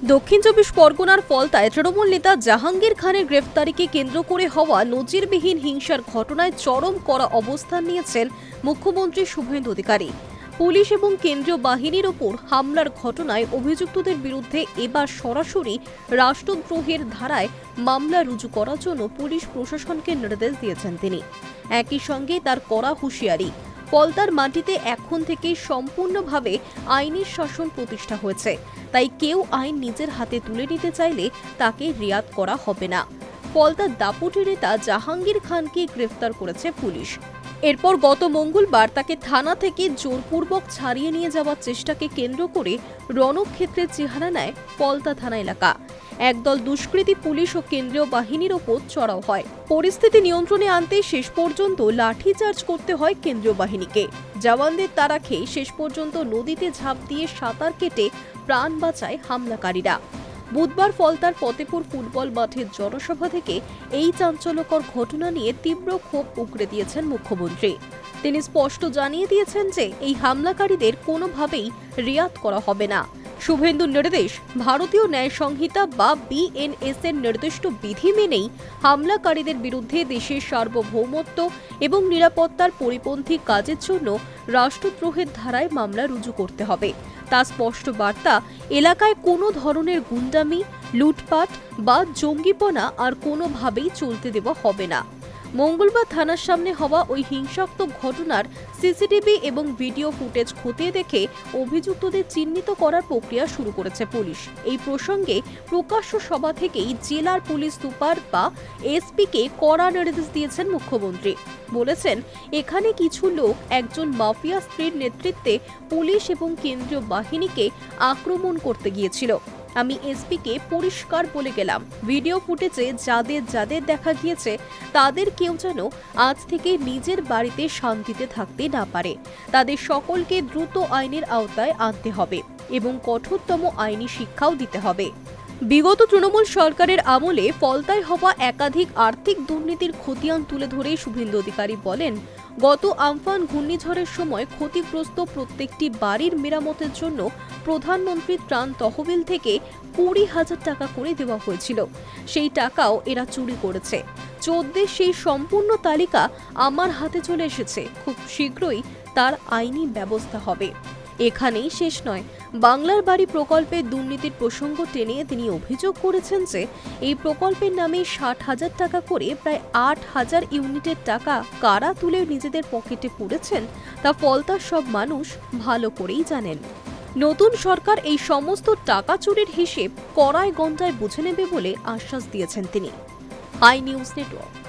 দক্ষিণ চব্বিশ পরগনার ফলতায় তৃণমূল নেতা জাহাঙ্গীর খানের গ্রেফতারিকে কেন্দ্র করে হওয়া নজিরবিহীন হিংসার ঘটনায় চরম কড়া অবস্থান নিয়েছেন মুখ্যমন্ত্রী শুভেন্দু অধিকারী। পুলিশ এবং কেন্দ্রীয় বাহিনীর ওপর হামলার ঘটনায় অভিযুক্তদের বিরুদ্ধে এবার সরাসরি রাষ্ট্রদ্রোহের ধারায় মামলা রুজু করার জন্য পুলিশ প্রশাসনকে নির্দেশ দিয়েছেন তিনি। একই সঙ্গে তার কড়া হুঁশিয়ারি, ফলতার মাটিতে এখন থেকে সম্পূর্ণভাবে আইনের শাসন প্রতিষ্ঠা হয়েছে, তাই কেউ আইন নিজের হাতে তুলে নিতে চাইলে তাকে রিয়াত করা হবে না। ফলতার দাপুটে নেতা জাহাঙ্গীর খানকে গ্রেফতার করেছে পুলিশ। এরপর গত মঙ্গলবার তাকে থানা থেকে জোরপূর্বক ছাড়িয়ে নিয়ে যাওয়ার চেষ্টাকে কেন্দ্র করে রণক্ষেত্রের চেহারা নেয় ফলতা থানা এলাকা। একদল দুষ্কৃতী পুলিশ ও কেন্দ্রীয় বাহিনীর ওপর চড়াও হয়। পরিস্থিতি নিয়ন্ত্রণে আনতে শেষ পর্যন্ত লাঠিচার্জ করতে হয় কেন্দ্রীয় বাহিনীকে। জওয়ানদের তাড়া খেয়ে শেষ পর্যন্ত নদীতে ঝাঁপ দিয়ে সাঁতার কেটে প্রাণ বাঁচায় হামলাকারীরা। বুধবার ফলতার ফতেপুর ফুটবল মাঠের জনসভা থেকে এই চাঞ্চল্যকর ঘটনা নিয়ে তীব্র ক্ষোভ উগরে দিয়েছেন মুখ্যমন্ত্রী। তিনি স্পষ্ট জানিয়ে দিয়েছেন যে এই হামলাকারীদের কোনোভাবেই রিয়াত করা হবে না। শুভেন্দুর নির্দেশ, ভারতীয় ন্যায় সংহিতা বা বিএনএস এর নির্দিষ্ট বিধি মেনেই হামলাকারীদের বিরুদ্ধে দেশের সার্বভৌমত্ব এবং নিরাপত্তার পরিপন্থী কাজের জন্য রাষ্ট্রদ্রোহের ধারায় মামলা রুজু করতে হবে। তার স্পষ্ট বার্তা, এলাকায় কোনো ধরনের গুন্ডামি, লুটপাট বা জঙ্গিপনা আর কোনোভাবেই চলতে দেওয়া হবে না। মঙ্গলবার থানার সামনে হওয়া ওই হিংসাত্মক ঘটনার সিসিটিভি এবং ভিডিও ফুটেজ খতিয়ে দেখে অভিযুক্তদের চিহ্নিত করার প্রক্রিয়া শুরু করেছে পুলিশ। এই প্রসঙ্গে প্রকাশ্য সভা থেকেই জেলার পুলিশ সুপার বা এসপিকে কড়া নির্দেশ দিয়েছেন মুখ্যমন্ত্রী। বলেছেন, এখানে কিছু লোক একজন মাফিয়া স্ত্রীর নেতৃত্বে পুলিশ এবং কেন্দ্রীয় বাহিনীকে আক্রমণ করতে গিয়েছিল। আমি এসপিকে পরিষ্কার বলে গেলাম, ভিডিও ফুটেজে যাদের যাদের দেখা গিয়েছে তাদের কেউ যেন আজ থেকে নিজের বাড়িতে শান্তিতে থাকতে না পারে। তাদের সকলকে দ্রুত আইনের আওতায় আনতে হবে এবং কঠোরতম আইনি শিক্ষাও দিতে হবে। বিগত তৃণমূল সরকারের আমলে ফলতায় হওয়া একাধিক আর্থিক দুর্নীতির খতিয়ান তুলে ধরে শুভেন্দু অধিকারী বলেন, গত আমফান ঘূর্ণিঝড়ের সময় ক্ষতিগ্রস্ত প্রত্যেকটি বাড়ির মেরামতের জন্য প্রধানমন্ত্রী ত্রাণ তহবিল থেকে 20,000 টাকা করে দেওয়া হয়েছিল। সেই টাকাও এরা চুরি করেছে। চোদ্দের সেই সম্পূর্ণ তালিকা আমার হাতে চলে এসেছে। খুব শীঘ্রই তার আইনি ব্যবস্থা হবে। এখানেই শেষ নয়, বাংলার বাড়ি প্রকল্পের দুর্নীতির প্রসঙ্গ টেনে তিনি অভিযোগ করেছেন যে এই প্রকল্পের নামে 60,000 টাকা করে প্রায় 8,000 ইউনিটের টাকা কারা তুলে নিজেদের পকেটে পুরেছেন তা ফলতার সব মানুষ ভালো করেই জানেন। নতুন সরকার এই সমস্ত টাকা চুরির হিসেব কড়ায় গন্ডায় বুঝে নেবে বলে আশ্বাস দিয়েছেন তিনি। I news network.